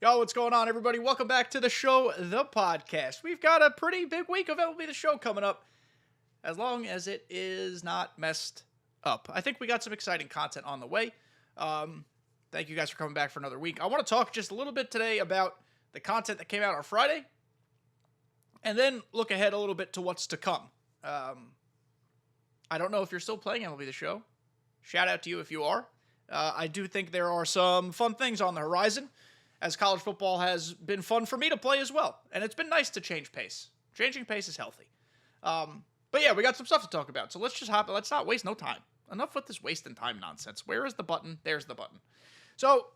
Yo, what's going on, everybody? Welcome back to the show, the podcast. We've got a pretty big week of MLB The Show coming up, as long as it is not messed up. I think we got some exciting content on the way. Thank you guys for coming back for another week. I want to talk just a little bit today about the content that came out on Friday, and then look ahead a little bit to what's to come. I don't know if you're still playing MLB The Show. Shout out to you if you are. I do think there are some fun things on the horizon, as college football has been fun for me to play as well. And it's been nice to change pace. Changing pace is healthy. But yeah, we got some stuff to talk about. So let's just hop in. Let's not waste no time. Enough with this wasting time nonsense. Where is the button? There's the button. So,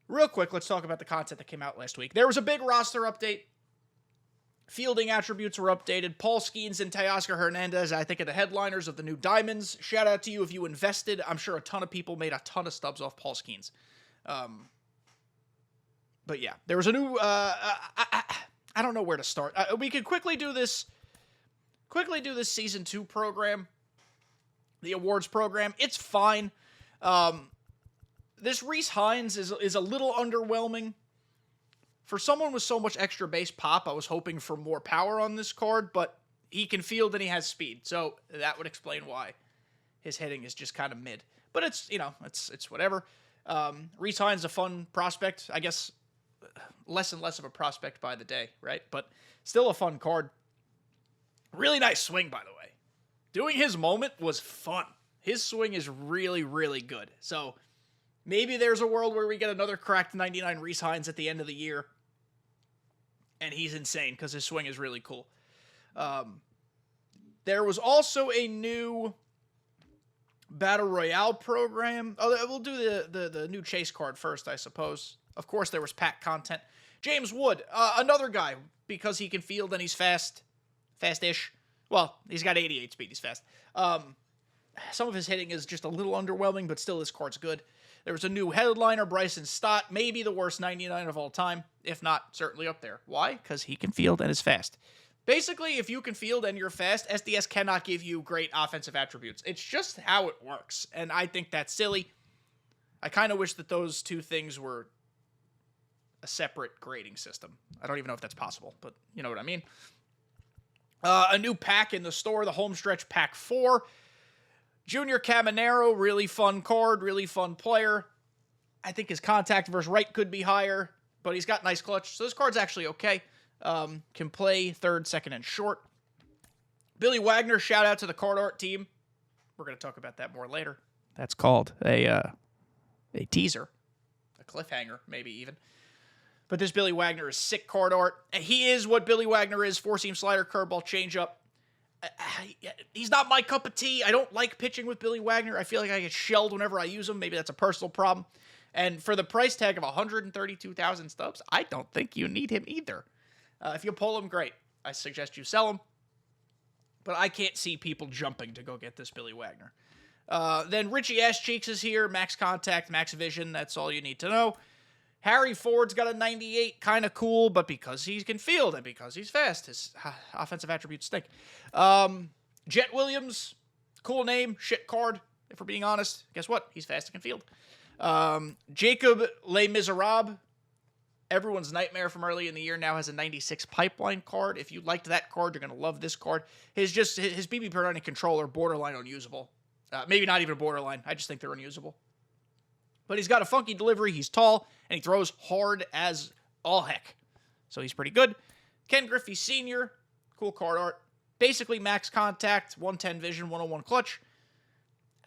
real quick, let's talk about the content that came out last week. There was a big roster update. Fielding attributes were updated. Paul Skeens and Teoscar Hernandez, I think, are the headliners of the new Diamonds. Shout out to you if you invested. I'm sure a ton of people made a ton of stubs off Paul Skeens. But yeah, there was a new, I don't know where to start. We could quickly do this season 2 program, the awards program. It's fine. This Rhys Hines is a little underwhelming. For someone with so much extra base pop, I was hoping for more power on this card, but he can field and he has speed. So that would explain why his hitting is just kind of mid. But it's, it's whatever. Rhys Hines is a fun prospect. I guess less and less of a prospect by the day, right? But still a fun card. Really nice swing, by the way. Doing his moment was fun. His swing is really, really good. So maybe there's a world where we get another cracked 99 Rhys Hines at the end of the year. And he's insane because his swing is really cool. There was also a new Battle Royale program. Oh, we'll do the new chase card first, I suppose. Of course, there was pack content. James Wood, another guy, because he can field and he's fast-ish. Well, he's got 88 speed, he's fast. Some of his hitting is just a little underwhelming, but still this card's good. There was a new headliner, Bryson Stott, maybe the worst 99 of all time, if not certainly up there. Why? Because he can field and is fast. Basically, if you can field and you're fast, SDS cannot give you great offensive attributes. It's just how it works, and I think that's silly. I kind of wish that those two things were a separate grading system. I don't even know if that's possible, but you know what I mean. A new pack in the store, the Homestretch Pack 4. Junior Caminero, really fun card, really fun player. I think his contact versus right could be higher, but he's got nice clutch, so this card's actually okay. Can play third, second, and short. Billy Wagner, shout out to the card art team. We're going to talk about that more later. That's called a teaser, a cliffhanger, maybe even. But this Billy Wagner is sick card art. He is what Billy Wagner is: four-seam slider, curveball, changeup. He's not my cup of tea. I don't like pitching with Billy Wagner. I feel like I get shelled whenever I use him. Maybe that's a personal problem. And for the price tag of 132,000 stubs, I don't think you need him either. If you pull him, great. I suggest you sell him. But I can't see people jumping to go get this Billy Wagner. Then Richie Ass Cheeks is here. Max contact, max vision. That's all you need to know. Harry Ford's got a 98. Kind of cool, but because he can field and because he's fast, his offensive attributes stink. Jet Williams, cool name, shit card, if we're being honest. Guess what? He's fast and can field. Jacob Les Miserables, everyone's nightmare from early in the year, now has a 96 pipeline card. If you liked that card, you're going to love this card. His BB per inning control are borderline unusable. Maybe not even borderline. I just think they're unusable. But he's got a funky delivery. He's tall, and he throws hard as all heck. So he's pretty good. Ken Griffey Sr., cool card art. Basically max contact, 110 vision, 101 clutch.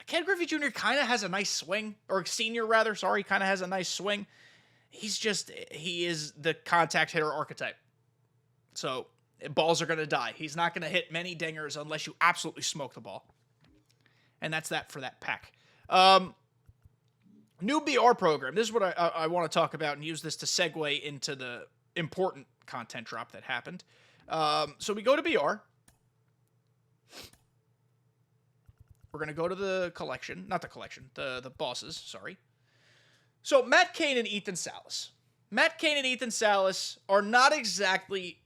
Ken Griffey Jr. kind of has a nice swing, or senior rather, sorry, kind of has a nice swing. He is the contact hitter archetype. So balls are going to die. He's not going to hit many dingers unless you absolutely smoke the ball. And that's that for that pack. New BR program. This is what I want to talk about and use this to segue into the important content drop that happened. So we go to BR. We're going to go to the collection. Not the collection. The bosses, sorry. So Matt Cain and Ethan Salas. Matt Cain and Ethan Salas are not exactly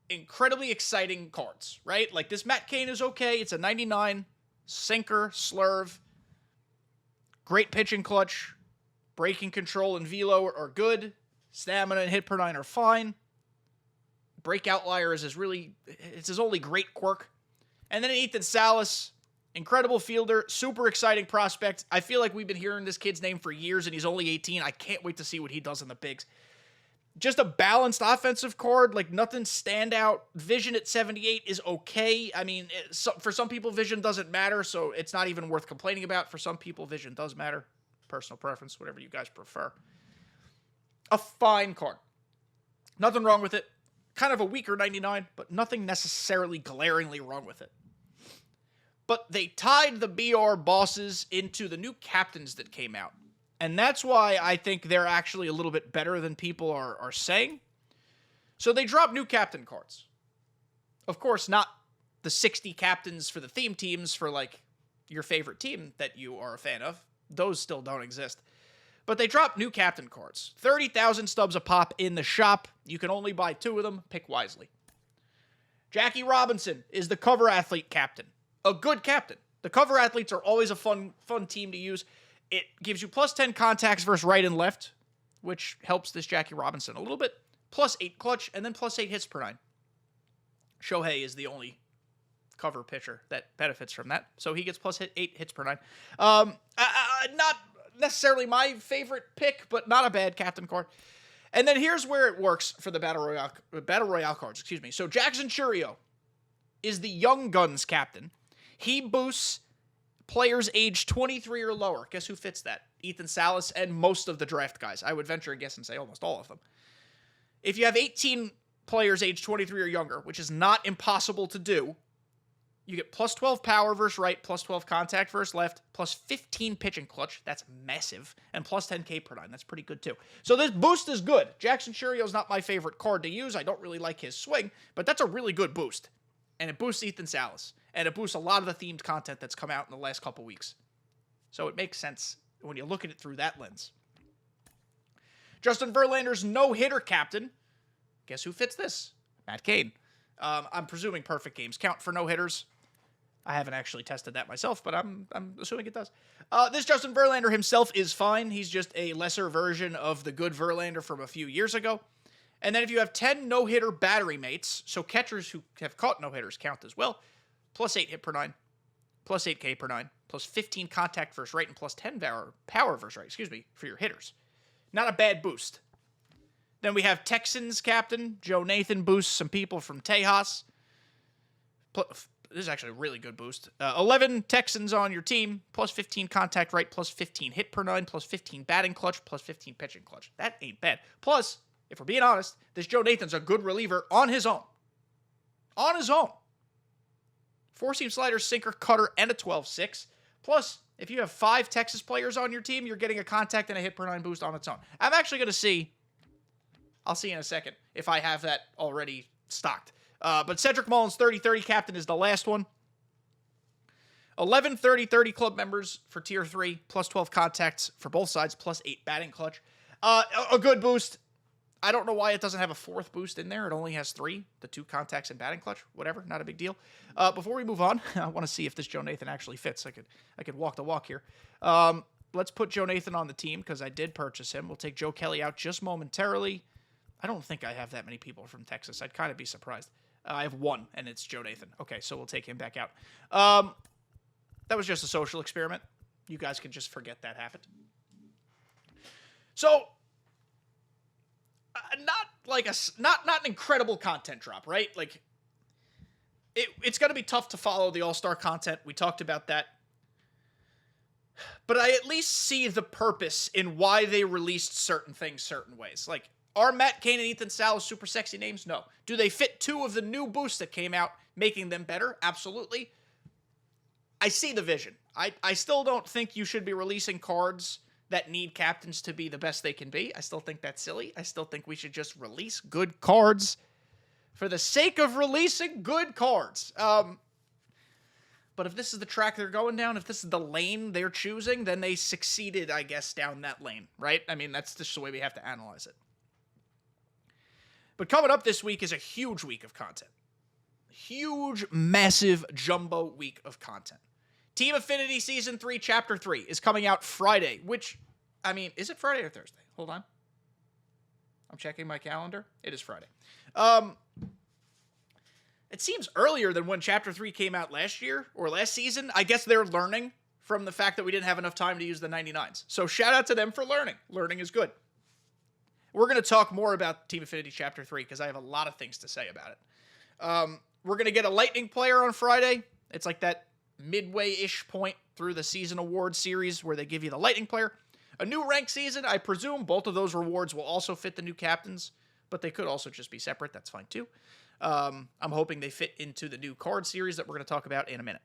incredibly exciting cards, right? Like this Matt Cain is okay. It's a 99 sinker, slurve. Great pitching clutch. Braking control and velo are good. Stamina and hit per 9 are fine. Break outlier is it's his only great quirk. And then Ethan Salas, incredible fielder, super exciting prospect. I feel like we've been hearing this kid's name for years, and he's only 18. I can't wait to see what he does in the bigs. Just a balanced offensive card, like nothing standout. Vision at 78 is okay. I mean, for some people, vision doesn't matter, so it's not even worth complaining about. For some people, vision does matter. Personal preference, whatever you guys prefer. A fine card. Nothing wrong with it. Kind of a weaker 99, but nothing necessarily glaringly wrong with it. But they tied the BR bosses into the new captains that came out. And that's why I think they're actually a little bit better than people are saying. So they dropped new captain cards. Of course, not the 60 captains for the theme teams for, like, your favorite team that you are a fan of. Those still don't exist. But they dropped new captain cards. 30,000 stubs a pop in the shop. You can only buy 2 of them. Pick wisely. Jackie Robinson is the cover athlete captain. A good captain. The cover athletes are always a fun team to use. It gives you plus 10 contacts versus right and left, which helps this Jackie Robinson a little bit. Plus 8 clutch, and then plus 8 hits per 9. Shohei is the only cover pitcher that benefits from that, so he gets plus 8 hits per 9. Not necessarily my favorite pick, but not a bad captain card. And then here's where it works for the Battle Royale cards. So Jackson Chourio is the Young Guns captain. He boosts players age 23 or lower. Guess who fits that? Ethan Salas and most of the draft guys. I would venture a guess and say almost all of them. If you have 18 players age 23 or younger, which is not impossible to do, you get plus 12 power versus right, plus 12 contact versus left, plus 15 pitching clutch. That's massive. And plus 10 K per 9. That's pretty good too. So this boost is good. Jackson Chourio is not my favorite card to use. I don't really like his swing, but that's a really good boost. And it boosts Ethan Salas. And it boosts a lot of the themed content that's come out in the last couple weeks. So it makes sense when you look at it through that lens. Justin Verlander's no-hitter captain. Guess who fits this? Matt Cain. I'm presuming perfect games count for no-hitters. I haven't actually tested that myself, but I'm assuming it does. This Justin Verlander himself is fine. He's just a lesser version of the good Verlander from a few years ago. And then if you have 10 no-hitter battery mates, so catchers who have caught no-hitters count as well, plus 8 hit per 9, plus 8 K per 9, plus 15 contact versus right, and plus 10 power versus right, for your hitters. Not a bad boost. Then we have Texans captain. Joe Nathan boosts some people from Tejas. This is actually a really good boost. 11 Texans on your team, plus 15 contact right, plus 15 hit per 9, plus 15 batting clutch, plus 15 pitching clutch. That ain't bad. Plus, if we're being honest, this Joe Nathan's a good reliever on his own. On his own. 4-seam slider, sinker, cutter, and a 12-6. Plus, if you have 5 Texas players on your team, you're getting a contact and a hit per 9 boost on its own. I'm actually going to see. I'll see in a second if I have that already stocked. But Cedric Mullins, 30-30 captain, is the last one. 11 30-30 club members for Tier 3, plus 12 contacts for both sides, plus 8 batting clutch. A good boost. I don't know why it doesn't have a 4th boost in there. It only has 3, the 2 contacts and batting clutch. Whatever, not a big deal. Before we move on, I want to see if this Joe Nathan actually fits. I could walk the walk here. Let's put Joe Nathan on the team because I did purchase him. We'll take Joe Kelly out just momentarily. I don't think I have that many people from Texas. I'd kind of be surprised. I have 1, and it's Joe Nathan. Okay, so we'll take him back out. That was just a social experiment. You guys can just forget that happened. So, not an incredible content drop, right? Like, it's going to be tough to follow the All-Star content. We talked about that. But I at least see the purpose in why they released certain things certain ways. Like, are Matt Cain and Ethan Salas super sexy names? No. Do they fit 2 of the new boosts that came out, making them better? Absolutely. I see the vision. I still don't think you should be releasing cards that need captains to be the best they can be. I still think that's silly. I still think we should just release good cards for the sake of releasing good cards. But if this is the track they're going down, if this is the lane they're choosing, then they succeeded, I guess, down that lane, right? I mean, that's just the way we have to analyze it. But coming up this week is a huge week of content. Huge, massive, jumbo week of content. Team Affinity Season 3, Chapter 3 is coming out Friday, which I mean, is it Friday or Thursday? Hold on. I'm checking my calendar. It is Friday. It seems earlier than when Chapter 3 came out last year or last season. I guess they're learning from the fact that we didn't have enough time to use the 99s. So shout out to them for learning. Learning is good. We're going to talk more about Team Affinity Chapter 3 because I have a lot of things to say about it. We're going to get a Lightning player on Friday. It's like that midway-ish point through the season award series where they give you the Lightning player. A new ranked season, I presume both of those rewards will also fit the new captains, but they could also just be separate. That's fine too. I'm hoping they fit into the new card series that we're going to talk about in a minute.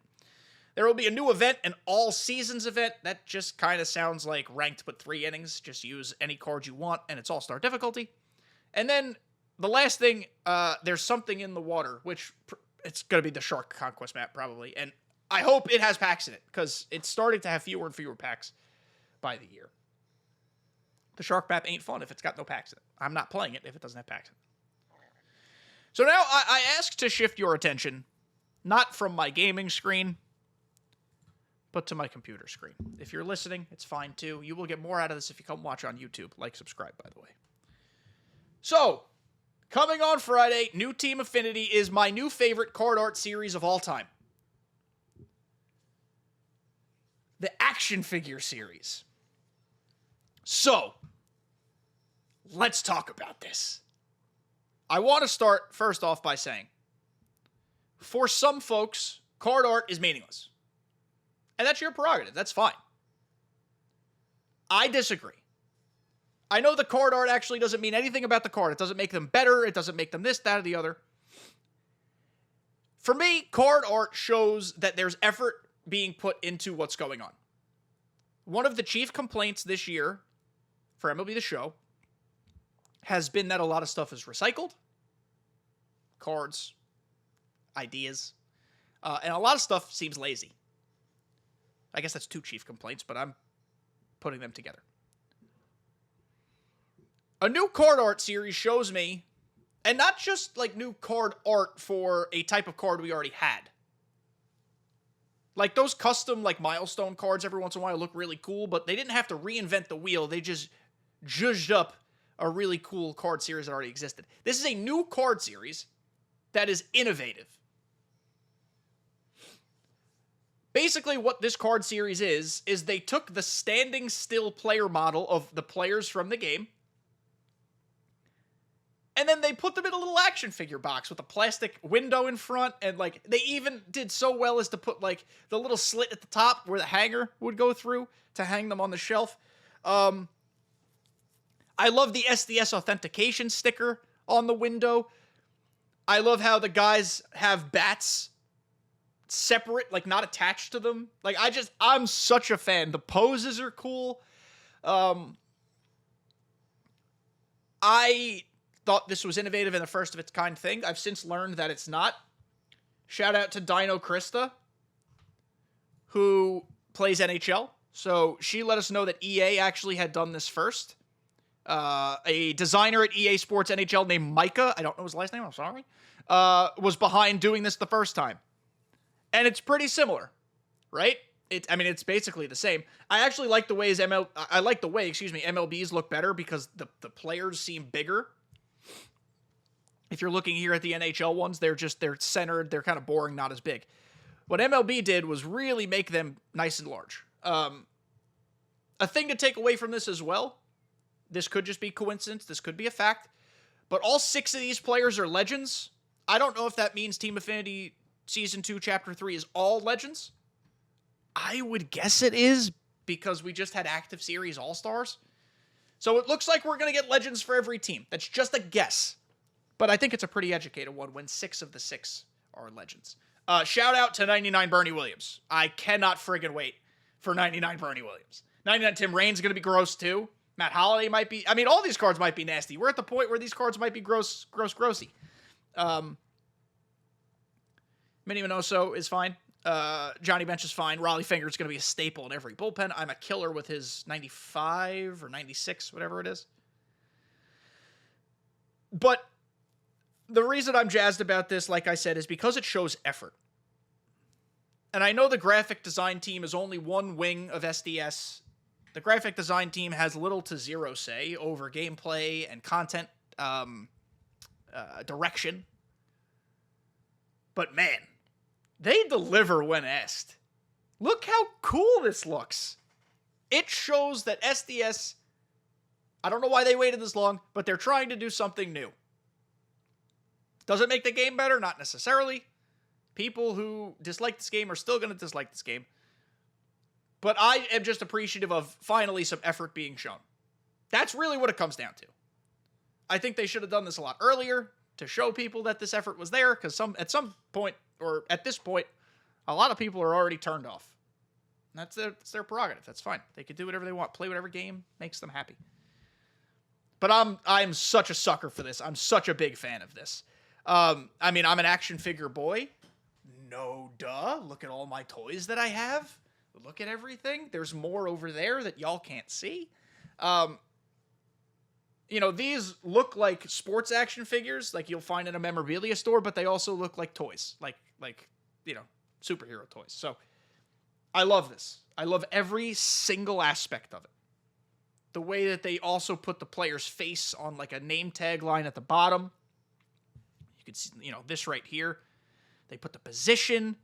There will be a new event, an all-seasons event. That just kind of sounds like ranked but 3 innings. Just use any card you want, and it's all-star difficulty. And then the last thing, there's something in the water, which it's going to be the Shark Conquest map probably. And I hope it has packs in it, because it's starting to have fewer and fewer packs by the year. The Shark map ain't fun if it's got no packs in it. I'm not playing it if it doesn't have packs in it. So now I ask to shift your attention, not from my gaming screen, but to my computer screen. If you're listening, it's fine too. You will get more out of this if you come watch on YouTube. Like, subscribe, by the way. So, coming on Friday, new Team Affinity is my new favorite card art series of all time. The action figure series. So, let's talk about this. I want to start first off by saying, for some folks, card art is meaningless. And that's your prerogative. That's fine. I disagree. I know the card art actually doesn't mean anything about the card. It doesn't make them better. It doesn't make them this, that, or the other. For me, card art shows that there's effort being put into what's going on. One of the chief complaints this year for MLB The Show has been that a lot of stuff is recycled. Cards, ideas, and a lot of stuff seems lazy. I guess that's 2 chief complaints, but I'm putting them together. A new card art series shows me, and not just like new card art for a type of card we already had. Like those custom like milestone cards every once in a while look really cool, but they didn't have to reinvent the wheel. They just zhuzhed up a really cool card series that already existed. This is a new card series that is innovative. Basically, what this card series is they took the standing still player model of the players from the game, and then they put them in a little action figure box with a plastic window in front, and like they even did so well as to put like the little slit at the top where the hanger would go through to hang them on the shelf. I love the SDS authentication sticker on the window. I love how the guys have bats separate, like not attached to them. Like I'm such a fan. The poses are cool. I thought this was innovative and the first of its kind thing. I've since learned that it's not. Shout out to Dino Krista, who plays NHL. So she let us know that EA actually had done this first. A designer at EA Sports NHL named Micah, I don't know his last name, I'm sorry, was behind doing this the first time. And it's pretty similar, right? It's basically the same. I actually like the way MLBs look better because the players seem bigger. If you're looking here at the NHL ones, they're centered, they're kind of boring, not as big. What MLB did was really make them nice and large. A thing to take away from this as well, this could just be coincidence, this could be a fact, but all 6 of these players are legends. I don't know if that means Team Affinity Season 2, Chapter 3 is all legends. I would guess it is, because we just had Active Series All-Stars. So it looks like we're going to get legends for every team. That's just a guess. But I think it's a pretty educated one when 6 of the 6 are legends. Shout out to 99 Bernie Williams. I cannot friggin' wait for 99 Bernie Williams. 99 Tim Raines going to be gross too. Matt Holliday might be... all these cards might be nasty. We're at the point where these cards might be grossy. Minnie Minoso is fine. Johnny Bench is fine. Raleigh Finger is going to be a staple in every bullpen. I'm a killer with his 95 or 96, whatever it is. But the reason I'm jazzed about this, like I said, is because it shows effort. And I know the graphic design team is only one wing of SDS, The graphic design team has little to zero say over gameplay and content direction. But man, they deliver when asked. Look how cool this looks. It shows that SDS, I don't know why they waited this long, but they're trying to do something new. Does it make the game better? Not necessarily. People who dislike this game are still going to dislike this game. But I am just appreciative of finally some effort being shown. That's really what it comes down to. I think they should have done this a lot earlier to show people that this effort was there, because at some point, or at this point, a lot of people are already turned off. That's their prerogative. That's fine. They can do whatever they want. Play whatever game makes them happy. But I'm such a sucker for this. I'm such a big fan of this. I mean, I'm an action figure boy. No duh. Look at all my toys that I have. Look at everything. There's more over there that y'all can't see. You know, these look like sports action figures, like you'll find in a memorabilia store, but they also look like toys, like you know, superhero toys. So I love this. I love every single aspect of it. The way that they also put the player's face on like a name tag line at the bottom. You can see, you know, this right here. They put the position.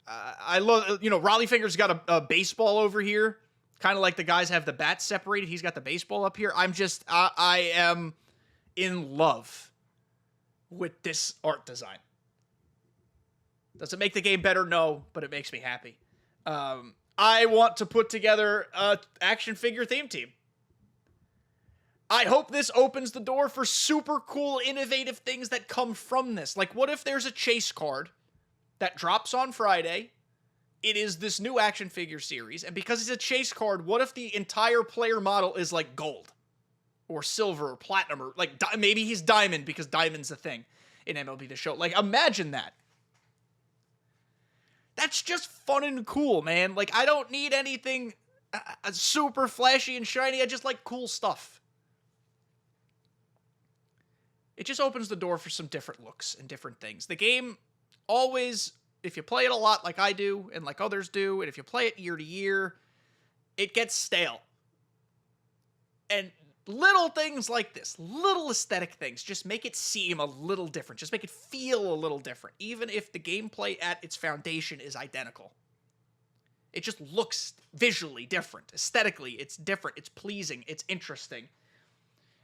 I love, you know, Raleigh Finger's got a baseball over here. Kind of like the guys have the bats separated. He's got the baseball up here. I am in love with this art design. Does it make the game better? No, but it makes me happy. I want to put together an action figure theme team. I hope this opens the door for super cool, innovative things that come from this. Like, what if there's a chase card that drops on Friday? It is this new action figure series, and because it's a chase card, what if the entire player model is like gold or silver or platinum, or like maybe he's diamond because diamond's a thing in MLB The Show. Like, imagine that. That's just fun and cool, man. Like, I don't need anything super flashy and shiny. I just like cool stuff. It just opens the door for some different looks and different things. The game always, if you play it a lot like I do and like others do, and if you play it year to year, it gets stale. And little things like this, little aesthetic things, just make it seem a little different. Just make it feel a little different, even if the gameplay at its foundation is identical. It just looks visually different. Aesthetically, it's different. It's pleasing. It's interesting.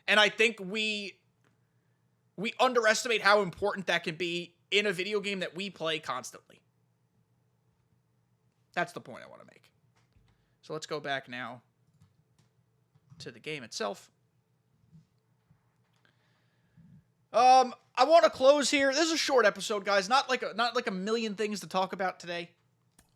And I think we underestimate how important that can be in a video game that we play constantly. That's the point I want to make. So let's go back now to the game itself. I want to close here. This is a short episode, guys. Not like a million things to talk about today.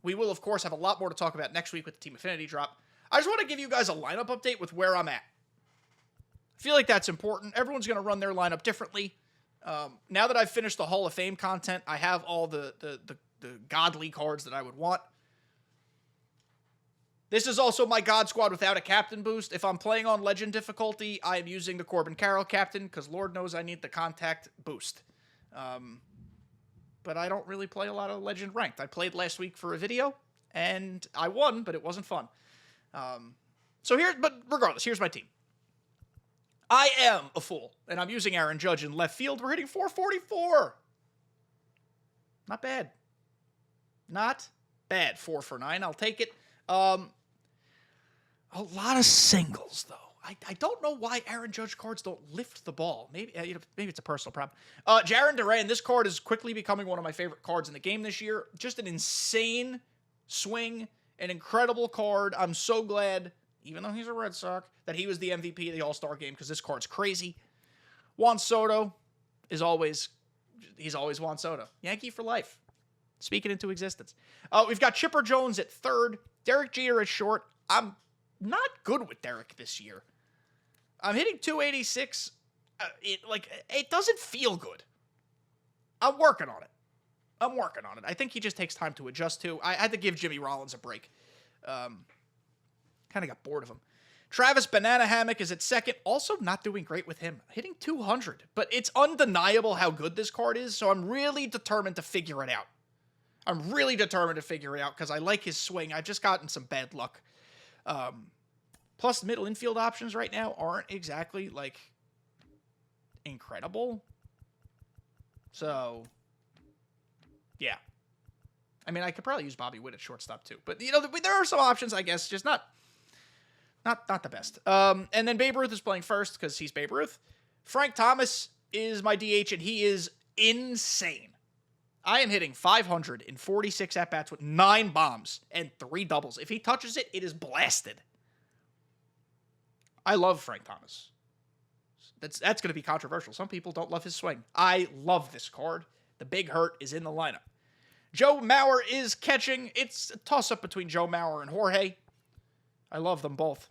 We will, of course, have a lot more to talk about next week with the Team Affinity drop. I just want to give you guys a lineup update with where I'm at. I feel like that's important. Everyone's going to run their lineup differently. Now that I've finished the Hall of Fame content, I have all the godly cards that I would want. This is also my God Squad without a captain boost. If I'm playing on Legend difficulty, I am using the Corbin Carroll captain, because Lord knows I need the contact boost. But I don't really play a lot of Legend ranked. I played last week for a video, and I won, but it wasn't fun. But regardless, here's my team. I am a fool, and I'm using Aaron Judge in left field. We're hitting 444. Not bad. Not bad. 4 for 9. I'll take it. A lot of singles, though. I don't know why Aaron Judge cards don't lift the ball. Maybe it's a personal problem. Jarren Duran, this card is quickly becoming one of my favorite cards in the game this year. Just an insane swing, an incredible card. I'm so glad, even though he's a Red Sox, that he was the MVP of the All-Star game, because this card's crazy. Juan Soto is always Juan Soto. Yankee for life. Speaking into existence. We've got Chipper Jones at third. Derek Jeter at short. I'm not good with Derek this year. I'm hitting 286. It doesn't feel good. I'm working on it. I think he just takes time to adjust to. I had to give Jimmy Rollins a break. Kind of got bored of him. Travis Banana Hammock is at second. Also not doing great with him. Hitting 200. But it's undeniable how good this card is, so I'm really determined to figure it out. Because I like his swing. I've just gotten some bad luck Plus, middle infield options right now aren't exactly, like, incredible. So, yeah. I mean, I could probably use Bobby Witt at shortstop, too. But, you know, there are some options, I guess, just not the best. And then Babe Ruth is playing first because he's Babe Ruth. Frank Thomas is my DH, and he is insane. I am hitting 546 at-bats with 9 bombs and 3 doubles. If he touches it, it is blasted. I love Frank Thomas. That's going to be controversial. Some people don't love his swing. I love this card. The Big Hurt is in the lineup. Joe Mauer is catching. It's a toss-up between Joe Mauer and Jorge. I love them both.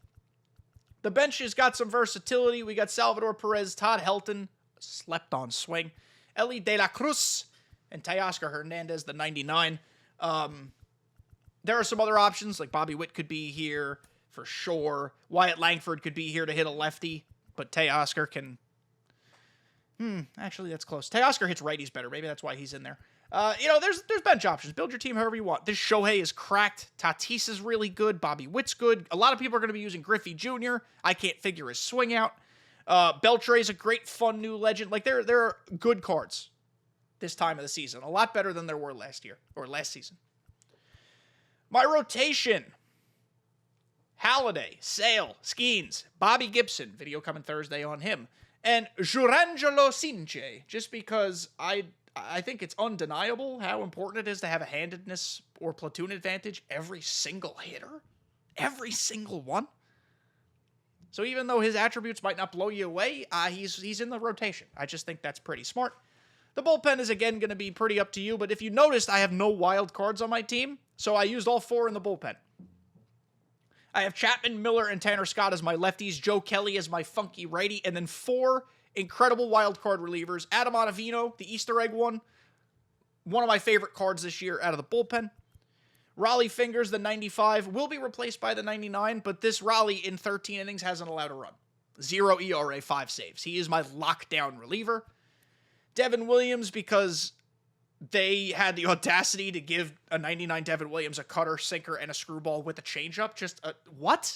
The bench has got some versatility. We got Salvador Perez, Todd Helton, slept-on swing, Ellie De La Cruz, and Teoscar Hernandez, the 99. There are some other options, like Bobby Witt could be here for sure. Wyatt Langford could be here to hit a lefty, but Teoscar can... actually, that's close. Teoscar hits righties better. Maybe that's why he's in there. You know, there's bench options. Build your team however you want. This Shohei is cracked. Tatis is really good. Bobby Witt's good. A lot of people are going to be using Griffey Jr. I can't figure his swing out. Beltre's a great, fun new legend. Like, there are good cards this time of the season. A lot better than there were last year, or last season. My rotation. Halladay, Sale, Skeens, Bobby Gibson. Video coming Thursday on him. And Jurangelo Sinche, just because I think it's undeniable how important it is to have a handedness or platoon advantage every single hitter. Every single one. So even though his attributes might not blow you away, he's in the rotation. I just think that's pretty smart. The bullpen is, again, going to be pretty up to you, but if you noticed, I have no wild cards on my team, so I used all 4 in the bullpen. I have Chapman, Miller, and Tanner Scott as my lefties, Joe Kelly as my funky righty, and then 4 incredible wild card relievers. Adam Ottavino, the Easter egg one of my favorite cards this year out of the bullpen. Raleigh Fingers, the 95, will be replaced by the 99, but this Raleigh in 13 innings hasn't allowed a run. 0 ERA, 5 saves. He is my lockdown reliever. Devin Williams, because they had the audacity to give a 99 Devin Williams a cutter, sinker, and a screwball with a changeup.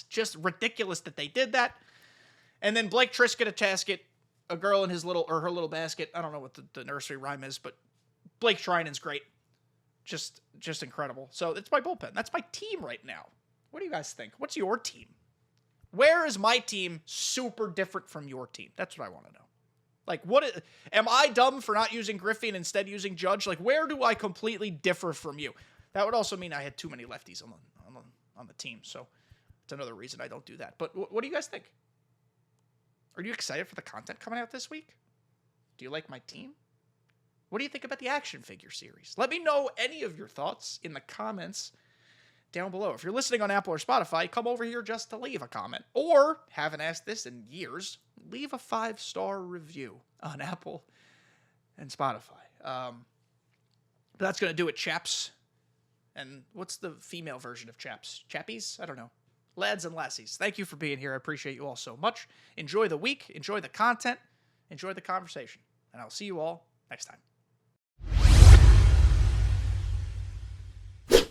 Just ridiculous that they did that. And then Blake Trisket, a Tasket, a girl in her little basket. I don't know what the nursery rhyme is, but Blake Shrinen's great. Just incredible. So it's my bullpen. That's my team right now. What do you guys think? What's your team? Where is my team super different from your team? That's what I want to know. Like, am I dumb for not using Griffey and instead using Judge? Like, where do I completely differ from you? That would also mean I had too many lefties on the team, so it's another reason I don't do that. But what do you guys think? Are you excited for the content coming out this week? Do you like my team? What do you think about the action figure series? Let me know any of your thoughts in the comments down below. If you're listening on Apple or Spotify, come over here just to leave a comment. Or, haven't asked this in years, leave a 5-star review on Apple and Spotify. But that's going to do it, chaps. And what's the female version of chaps? Chappies? I don't know. Lads and lassies, thank you for being here. I appreciate you all so much. Enjoy the week. Enjoy the content. Enjoy the conversation. And I'll see you all next time.